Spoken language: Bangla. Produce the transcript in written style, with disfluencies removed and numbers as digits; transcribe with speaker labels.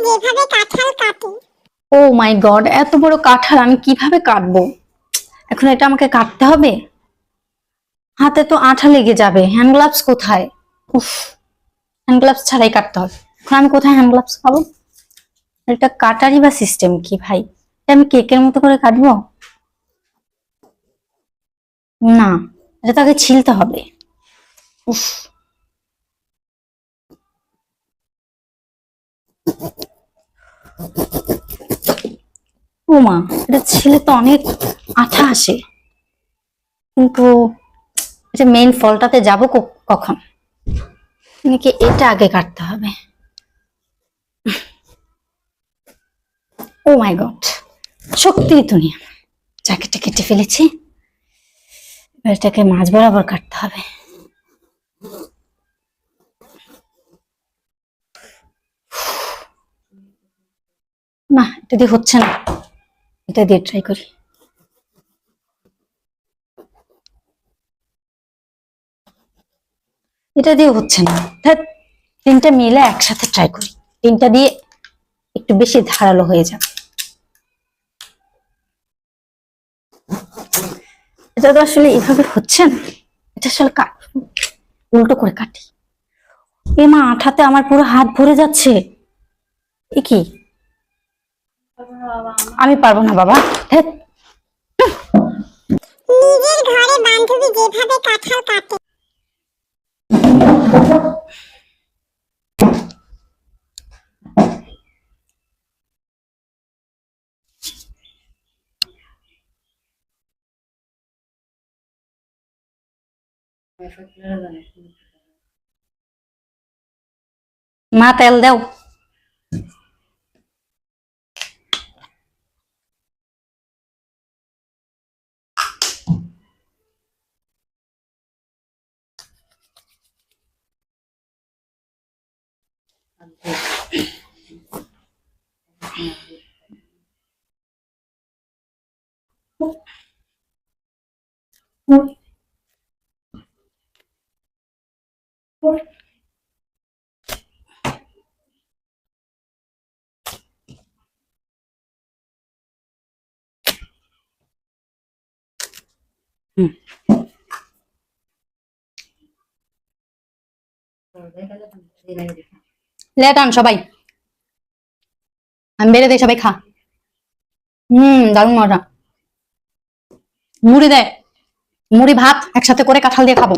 Speaker 1: যেভাবে কাঁঠাল কাটে।
Speaker 2: ও মাই গড, এত বড় কাঁঠাল আমি কিভাবে কাটবো? এখন এটা আমাকে কাটতে হবে, হাতে তো আঠা লেগে যাবে। হ্যান্ড গ্লাভস কোথায়? উফ, হ্যান্ড গ্লাভস ছাড়াই কাটতে হবে। এখন আমি কোথায় হ্যান্ড গ্লাভস পাবো? এটা কাটারই বা সিস্টেম কি ভাই? এটা আমি কেকের মতো করে কাটবো? না, এটা তো আগে ছিলতে হবে। উফ, ও মা, এটা ছিলে তো অনেক আঠা আসে, কিন্তু এটা মেইন ফলটাতে যাবো কখন? নাকি এটা আগে কাটতে হবে? ও মাই গড, শক্তি তো নেই। জ্যাকেটটা কেটে ফেলেছি, এবার এটাকে মাঝ বরাবর কাটতে হবে। না, এটা দিয়ে হচ্ছে না, এটা দিয়ে ট্রাই করি। এটা দিয়ে হচ্ছে না, তিনটা মিলে একসাথে ট্রাই করি। তিনটা দিয়ে একটু বেশি ধারালো হয়ে যাবে। এটা তো আসলে এভাবে হচ্ছে না, এটা আসলে উল্টো করে কাটি। এ মা, আঠাতে আমার পুরো হাত ভরে যাচ্ছে। এ কি? আমি পারবো না বাবা।
Speaker 1: নিজের ঘরে বান্ধবী যেভাবে কাঁঠাল কাটে।
Speaker 2: মা, তেল দাও। লেট আন সবাই, আমি বেড়ে দেয়, সবাই খা। দারুণ মজা। মুড়ি দেয়, মুড়ি ভাত একসাথে করে কাঁঠাল দিয়ে খাবো।